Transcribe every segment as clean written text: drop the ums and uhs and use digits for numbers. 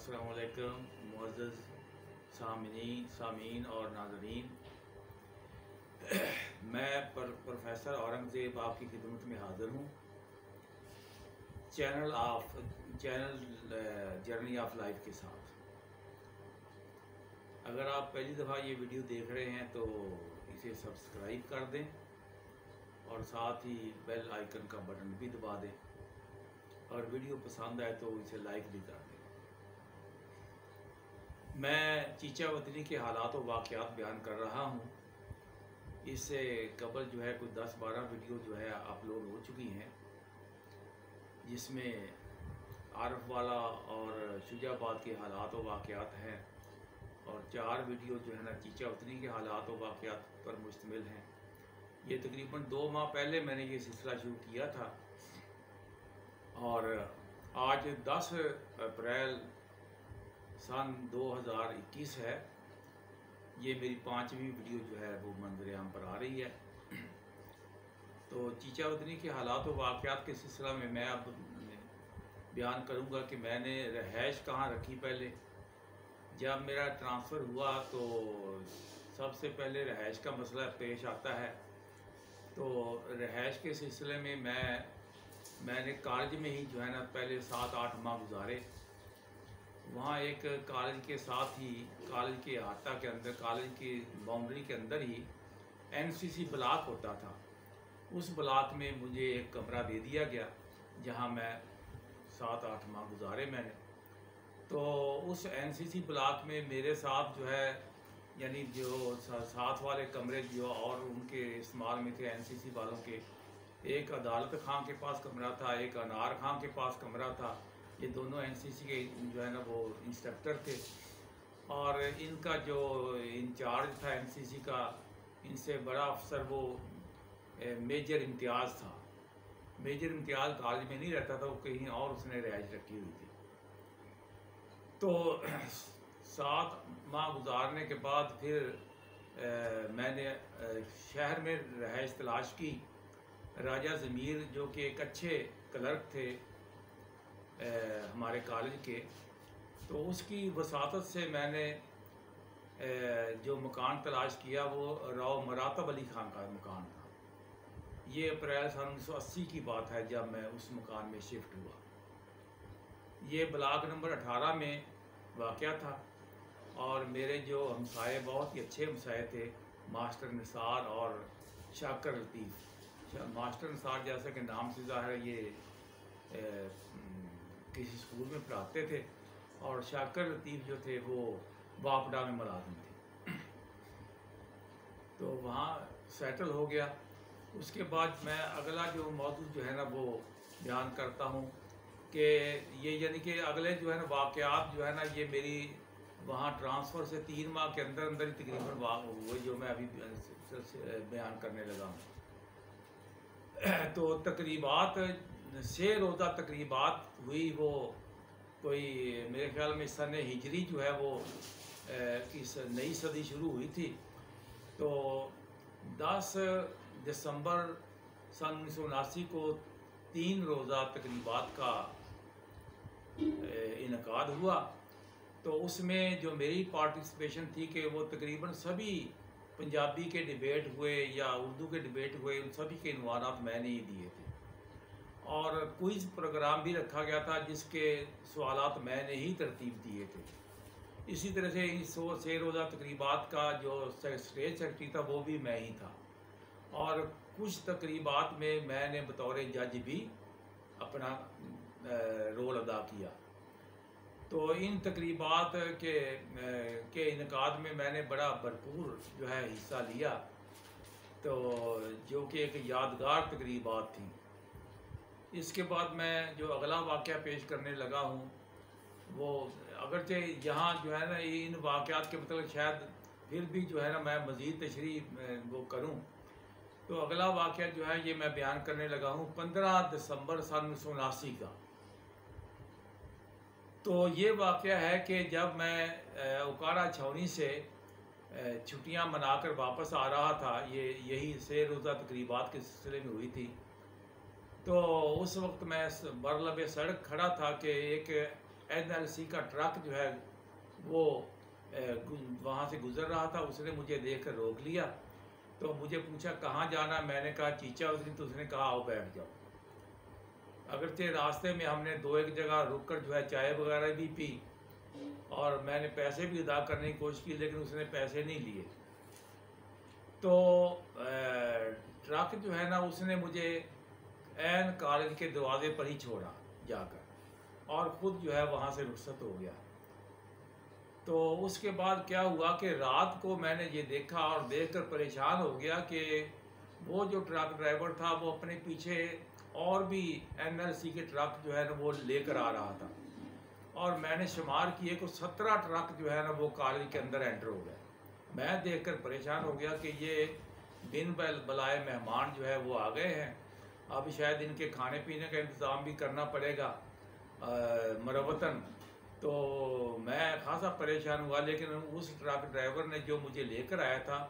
अस्सलाम वालेकुम मुअज़्ज़ज़ सामीन और नाज़रीन। मैं प्रोफेसर औरंगज़ेब आपकी खिदमत में हाज़िर हूँ चैनल जर्नी ऑफ लाइफ के साथ। अगर आप पहली दफ़ा ये वीडियो देख रहे हैं तो इसे सब्सक्राइब कर दें और साथ ही बेल आइकन का बटन भी दबा दें, और वीडियो पसंद आए तो इसे लाइक भी कर दें। मैं चीचा वतनी के हालात और वाक़यात बयान कर रहा हूँ। इससे कबल जो है कोई 10-12 वीडियो जो है अपलोड हो चुकी हैं, जिसमें आरफ वाला और शुजाबाद के हालात और वाक़यात हैं, और 4 वीडियो जो है ना चीचा वतनी के हालात और वाक़यात पर मुश्तमिल हैं। ये तकरीबन 2 माह पहले मैंने ये सिलसिला शुरू किया था, और आज 10 अप्रैल सन 2021 है। ये मेरी 5वीं वीडियो जो है वो मंजर आम पर आ रही है। तो चीचा वतनी के हालात और वाक़यात के सिलसिला में मैं अब बयान करूँगा कि मैंने रहायश कहाँ रखी। पहले जब मेरा ट्रांसफ़र हुआ तो सबसे पहले रहायश का मसला पेश आता है। तो रहायश के सिलसिले में मैंने कॉलेज में ही जो है ना पहले 7-8 माह गुजारे। वहाँ एक कॉलेज के साथ ही, कॉलेज के अहाता के अंदर, कॉलेज की बाउंड्री के अंदर ही एनसीसी ब्लॉक होता था। उस ब्लॉक में मुझे एक कमरा दे दिया गया, जहाँ मैं 7-8 माह गुजारे मैंने। तो उस एनसीसी ब्लॉक में मेरे साथ जो है, यानी जो साथ वाले कमरे जो और उनके इस्तेमाल में थे एनसीसी वालों के, एक अदालत खां के पास कमरा था, एक अनार खां के पास कमरा था। ये दोनों एनसीसी के जो है ना वो इंस्ट्रक्टर थे, और इनका जो इंचार्ज था एनसीसी का, इनसे बड़ा अफसर वो मेजर इम्तियाज़ था। मेजर इम्तियाज़ कॉलेज में नहीं रहता था, वो कहीं और उसने रिहाइश रखी हुई थी। तो 7 माह गुजारने के बाद फिर मैंने शहर में रिहाइश तलाश की। राजा ज़मीर जो कि एक अच्छे क्लर्क थे हमारे कॉलेज के, तो उसकी वसातत से मैंने जो मकान तलाश किया वो राव मरातब अली खान का मकान था। ये अप्रैल सन 1980 की बात है जब मैं उस मकान में शिफ्ट हुआ। ये ब्लॉक नंबर 18 में वाक़या था, और मेरे जो हमसाए बहुत ही अच्छे हमसाए थे, मास्टर निसार और शाकर लतीफ़। मास्टर निसार जैसा कि नाम से ज़ाहिर है ये किसी स्कूल में पढ़ाते थे, और शाकर लतीफ़ जो थे वो वापडा में मुलाजिम थे। तो वहाँ सेटल हो गया। उसके बाद मैं अगला जो मौजूद जो है ना वो बयान करता हूँ कि ये यानी कि अगले जो है ना वाक़यात जो है ना, ये मेरी वहाँ ट्रांसफ़र से 3 माह के अंदर अंदर ही तकरीबन हुए जो मैं अभी बयान करने लगा हूँ। तो तकरीबात 6 रोज़ा तकरीबात हुई। वो कोई मेरे ख़्याल में सन हिजरी जो है वो इस नई सदी शुरू हुई थी। तो 10 दिसंबर सन 1979 को 3 रोज़ा तकरीबात का इनकाद हुआ। तो उसमें जो मेरी पार्टिसिपेशन थी कि वो तकरीबन सभी पंजाबी के डिबेट हुए या उर्दू के डिबेट हुए, उन सभी के इनवानात मैंने ही दिए थे, और क्विज़ प्रोग्राम भी रखा गया था जिसके सवालात मैंने ही तरतीब दिए थे। इसी तरह से इस 6 रोज़ा तकरीबात का जो स्टेज सेक्रेटरी था वो भी मैं ही था, और कुछ तकरीबात में मैंने बतौर जज भी अपना रोल अदा किया। तो इन तकरीबात के इनकाद में मैंने बड़ा भरपूर जो है हिस्सा लिया, तो जो कि एक यादगार तकरीबात थी। इसके बाद मैं जो अगला वाक़या पेश करने लगा हूँ वो, अगरचे यहाँ जो है ना इन वाक़यात के मतलब शायद फिर भी जो है ना मैं मज़ीद तशरीह वो करूँ, तो अगला वाक़या जो है ये मैं बयान करने लगा हूँ 15 दिसंबर सन 1979 का। तो ये वाक़या है कि जब मैं उकाड़ा छावनी से छुट्टियां मनाकर वापस आ रहा था, यही 6 रोज़ा तकरीबात के सिलसिले में हुई थी। तो उस वक्त मैं बरलब सड़क खड़ा था कि एक NLC کا ٹرک جو ہے وہ وہاں سے گزر رہا تھا. اس نے مجھے دیکھ کر روک لیا. تو مجھے پوچھا کہاں جانا. میں نے کہا چیچا اتری. تو اس نے کہا آؤ بیٹھ جاؤ. اگرچہ راستے میں ہم نے 2-1 جگہ رک کر جو ہے چائے وغیرہ بھی پی اور میں نے پیسے بھی ادا کرنے کی کوشش کی, لیکن اس نے پیسے نہیں لیے. تو ٹرک جو ہے نا اس نے مجھے عین کالج کے دروازے پر ہی چھوڑا جا کر اور خود جو ہے وہاں سے رخصت ہو گیا. تو اس کے بعد کیا ہوا کہ رات کو میں نے یہ دیکھا اور دیکھ کر پریشان ہو گیا کہ وہ جو ٹرک ڈرائیور تھا وہ اپنے پیچھے اور بھی NLC کے ٹرک جو ہے نا وہ لے کر آ رہا تھا. اور میں نے شمار کیے کہ 17 ٹرک جو ہے نا وہ کالج کے اندر انٹر ہو گئے. میں دیکھ کر پریشان ہو گیا کہ یہ بن بلائے مہمان جو ہے وہ آ گئے ہیں. اب شاید ان کے کھانے پینے کا انتظام بھی کرنا پڑے گا مروتاً. تو میں خاصا پریشان ہوا, لیکن اس ٹرک ڈرائیور نے جو مجھے لے کر آیا تھا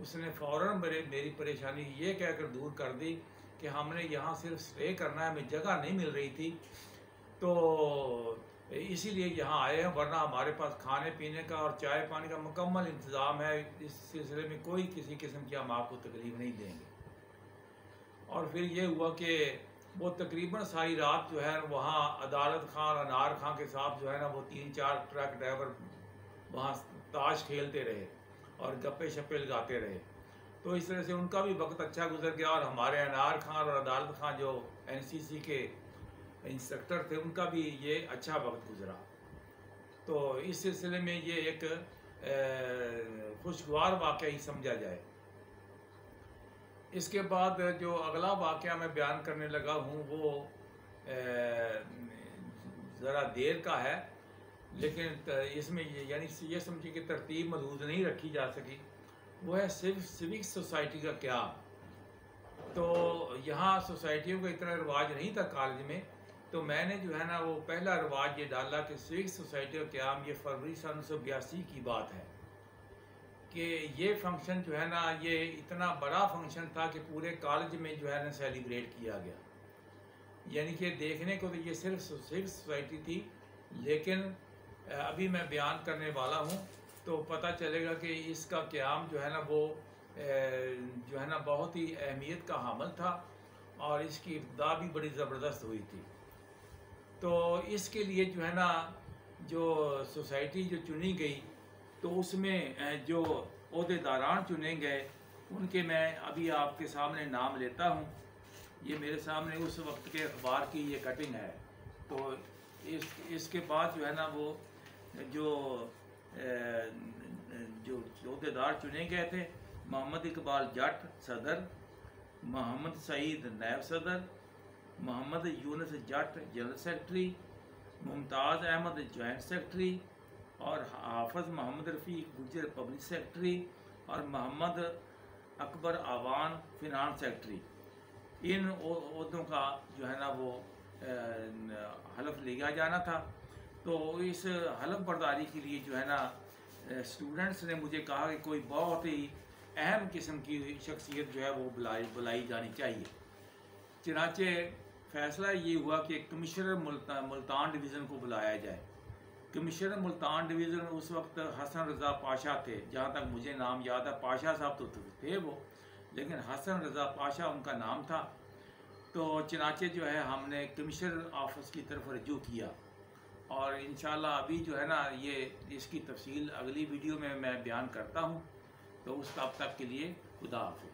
اس نے فوراً میری پریشانی یہ کہہ کر دور کر دی کہ ہم نے یہاں صرف اسٹے کرنا ہے, ہمیں جگہ نہیں مل رہی تھی تو اسی لیے یہاں آئے ہیں, ورنہ ہمارے پاس کھانے پینے کا اور چائے پانی کا مکمل انتظام ہے. اس سلسلے میں کوئی کسی قسم کی ہم آپ کو تکلیف نہیں دیں گے. اور پھر یہ ہوا کہ وہ تقریباً ساری رات جو ہے وہاں عدالت خان انار خان کے ساتھ جو ہے نا وہ 3-4 ٹرک ڈرائیور وہاں تاش کھیلتے رہے اور گپے شپے لگاتے رہے. تو اس طرح سے ان کا بھی وقت اچھا گزر گیا اور ہمارے انار خان اور عدالت خان جو NCC کے انسٹرکٹر تھے ان کا بھی یہ اچھا وقت گزرا. تو اس سلسلے میں یہ ایک خوشگوار واقعہ ہی سمجھا جائے. اس کے بعد جو اگلا واقعہ میں بیان کرنے لگا ہوں وہ ذرا دیر کا ہے, لیکن اس میں یعنی یہ سمجھے کہ ترتیب محدود نہیں رکھی جا سکی. وہ ہے سوک سوسائٹی کا قیام. تو یہاں سوسائٹیوں کا اتنا رواج نہیں تھا کالج میں, تو میں نے جو ہے نا وہ پہلا رواج یہ ڈالا کہ سوک سوسائٹی کا قیام یہ فروری 1982 کی بات ہے کہ یہ فنکشن جو ہے نا یہ اتنا بڑا فنکشن تھا کہ پورے کالج میں جو ہے نا سیلیبریٹ کیا گیا. یعنی کہ دیکھنے کو تو یہ صرف سوک سوسائٹی تھی, لیکن ابھی میں بیان کرنے والا ہوں تو پتہ چلے گا کہ اس کا قیام جو ہے نا وہ جو ہے نا بہت ہی اہمیت کا حامل تھا اور اس کی ابتدا بھی بڑی زبردست ہوئی تھی. تو اس کے لیے جو ہے نا جو سوسائٹی جو چنی گئی تو اس میں جو عہدیداران چنے گئے ان کے میں ابھی آپ کے سامنے نام لیتا ہوں. یہ میرے سامنے اس وقت کے اخبار کی یہ کٹنگ ہے. تو اس کے بعد جو ہے نا وہ جو عہدیدار چنے گئے تھے, محمد اقبال جٹ صدر, محمد سعید نائب صدر, محمد یونس جٹ جنرل سیکرٹری, ممتاز احمد جوائنٹ سیکرٹری اور حافظ محمد رفیق گجر پبلک سیکرٹری اور محمد اکبر آوان فنانس سیکرٹری. ان عہدوں کا جو ہے نا وہ حلف لیا جانا تھا. تو اس حلف برداری کے لیے جو ہے نا اسٹوڈنٹس نے مجھے کہا کہ کوئی بہت ہی اہم قسم کی شخصیت جو ہے وہ بلائی جانی چاہیے. چنانچہ فیصلہ یہ ہوا کہ کمشنر ملتان ڈویژن کو بلایا جائے. کمشنر ملتان ڈویژن اس وقت حسن رضا پاشا تھے, جہاں تک مجھے نام یاد ہے. پاشا صاحب تو تھے وہ, لیکن حسن رضا پاشا ان کا نام تھا. تو چنانچہ جو ہے ہم نے کمشنر آفس کی طرف رجوع کیا اور انشاءاللہ ابھی جو ہے نا یہ اس کی تفصیل اگلی ویڈیو میں بیان کرتا ہوں. تو اس تب تک کے لیے خدا حافظ.